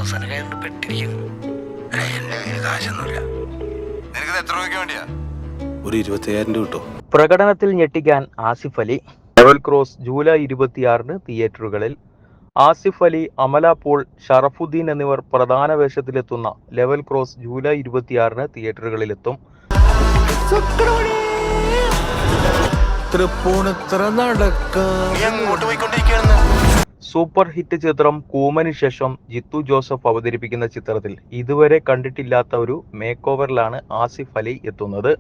അവസാന കയ്യിൽ പെട്ടിരിക്കുന്നു. എന്റെ കയ്യിൽ കാശൊന്നുമില്ല. നിനക്ക് എത്ര രൂപയ്ക്ക് വേണ്ടിയാ? ഒരു 25,000 രൂപ കിട്ടോ? പ്രകടനത്തിൽ ഞെട്ടിക്കാൻ Asif Ali. Level cross July 26 തിയേറ്ററുകളിൽ. ആസിഫ് അലി, അമല പോൾ, ഷറഫുദ്ദീൻ എന്നിവർ പ്രധാന വേഷത്തിലെത്തുന്ന ലെവൽ ക്രോസ് ജൂലൈ 26 തിയേറ്ററുകളിലെത്തും. സൂപ്പർ ഹിറ്റ് ചിത്രം കൂമന് ശേഷം ജിത്തു ജോസഫ് അവതരിപ്പിക്കുന്ന ചിത്രത്തിൽ ഇതുവരെ കണ്ടിട്ടില്ലാത്ത ഒരു മേക്ക് ഓവറിലാണ് ആസിഫ് അലി എത്തുന്നത്.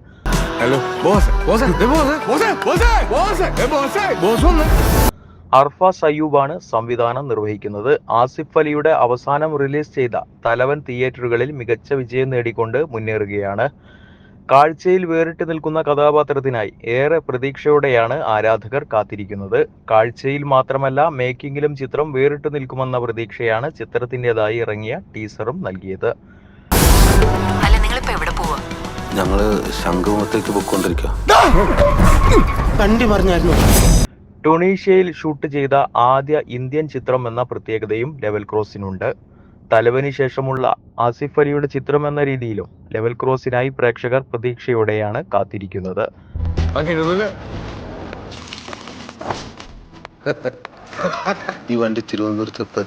അർഫാസ് അയ്യൂബാണ് സംവിധാനം നിർവഹിക്കുന്നത്. ആസിഫ് അലിയുടെ അവസാനം റിലീസ് ചെയ്ത തലവൻ തിയേറ്ററുകളിൽ മികച്ച വിജയം നേടിക്കൊണ്ട് മുന്നേറുകയാണ്. കാഴ്ചയിൽ വേറിട്ട് നിൽക്കുന്ന കഥാപാത്രത്തിനായി ഏറെ പ്രതീക്ഷയോടെയാണ് ആരാധകർ കാത്തിരിക്കുന്നത്. കാഴ്ചയിൽ മാത്രമല്ല മേക്കിങ്ങിലും ചിത്രം വേറിട്ട് നിൽക്കുമെന്ന പ്രതീക്ഷയാണ് ചിത്രത്തിൻ്റെതായി ഇറങ്ങിയ ടീസറും നൽകിയത്. ഞങ്ങള് ശംഖുമുഖത്തേക്ക് പോയിക്കൊണ്ടിരിക്കുക. ടുണീഷ്യയിൽ ഷൂട്ട് ചെയ്ത ആദ്യ ഇന്ത്യൻ ചിത്രം എന്ന പ്രത്യേകതയും ലെവൽ ക്രോസിനുണ്ട്. തലവന് ശേഷമുള്ള ആസിഫ് അലിയുടെ ചിത്രം എന്ന രീതിയിലും ലെവൽ ക്രോസിനായി പ്രേക്ഷകർ പ്രതീക്ഷയോടെയാണ് കാത്തിരിക്കുന്നത്. ഈ വണ്ടി തിരുവനന്തപുരത്ത്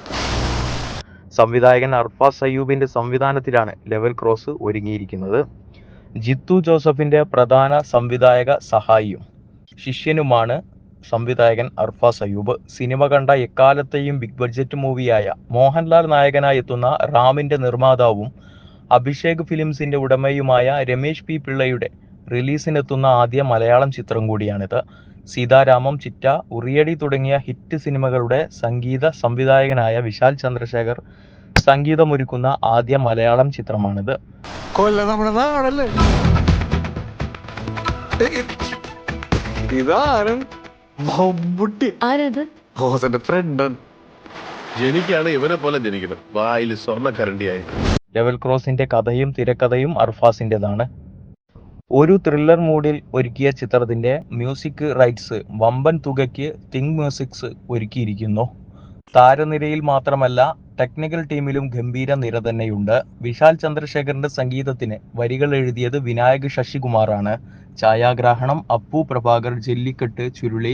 സംവിധായകൻ അർഫാസ് അയ്യൂബിന്റെ സംവിധാനത്തിലാണ് ലെവൽ ക്രോസ് ഒരുങ്ങിയിരിക്കുന്നത്. ജിത്തു ജോസഫിന്റെ പ്രധാന സംവിധായക സഹായിയും ശിഷ്യനുമാണ് സംവിധായകൻ അർഫാസ് അയ്യൂബ്. സിനിമ കണ്ട എക്കാലത്തെയും ബിഗ് ബഡ്ജറ്റ് മൂവിയായ മോഹൻലാൽ നായകനായി എത്തുന്ന റാമിന്റെ നിർമ്മാതാവും അഭിഷേക് ഫിലിംസിന്റെ ഉടമയുമായ രമേശ് പി പിള്ളയുടെ റിലീസിനെത്തുന്ന ആദ്യ മലയാളം ചിത്രം കൂടിയാണിത്. സീതാരാമം, ചിറ്റ, ഉറിയടി തുടങ്ങിയ ഹിറ്റ് സിനിമകളുടെ സംഗീത സംവിധായകനായ വിശാൽ ചന്ദ്രശേഖർ സംഗീതമൊരുക്കുന്ന ആദ്യ മലയാളം ചിത്രമാണിത്. ജനിക്കാണ് ഇവനെ പോലെ ജനിക്കണം. വായിൽ സ്വർണ്ണക്കരണ്ടിയായി. ലെവൽ ക്രോസിന്റെ കഥയും തിരക്കഥയും അർഫാസിന്റേതാണ്. ഒരു ത്രില്ലർ മൂഡിൽ ഒരുക്കിയ ചിത്രത്തിന്റെ മ്യൂസിക് റൈറ്റ്സ് വമ്പൻ തുകയ്ക്ക് തിങ് മ്യൂസിക്സ് ഒരുക്കിയിരിക്കുന്നു. താരനിരയിൽ മാത്രമല്ല ടെക്നിക്കൽ ടീമിലും ഗംഭീര നിര തന്നെയുണ്ട്. വിശാൽ ചന്ദ്രശേഖറിന്റെ സംഗീതത്തിന് വരികൾ എഴുതിയത് വിനായക് ശശികുമാറാണ്. ഛായാഗ്രാഹണം അപ്പു പ്രഭാകർ, ജല്ലിക്കെട്ട്, ചുരുളി,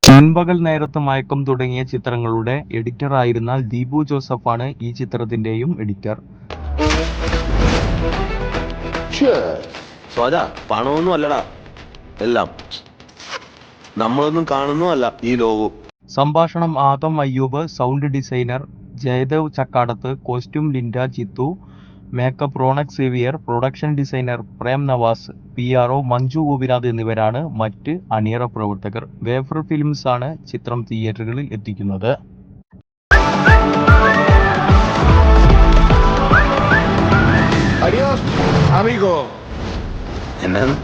മുൻപകൽ നേരത്ത് മയക്കം തുടങ്ങിയ ചിത്രങ്ങളുടെ എഡിറ്റർ ആയിരുന്ന ദീപു ജോസഫാണ് ഈ ചിത്രത്തിന്റെയും എഡിറ്റർ. പണമൊന്നും അല്ലടാ, എല്ലാം നമ്മളൊന്നും കാണുന്നതല്ല ഈ ലോകവും. സംഭാഷണം Adam Ayyub, sound designer Jayadev Chakkadath, costume Linda Jithu, makeup Ronak Xavier, production designer Prem Navas, PRO Manju Gopinath എന്നിവരാണ് മറ്റ് അണിയറ പ്രവർത്തകർ. വേഫർ ഫിലിംസ് ആണ് ചിത്രം തിയേറ്ററുകളിൽ എത്തിക്കുന്നത്. എന്നാണ്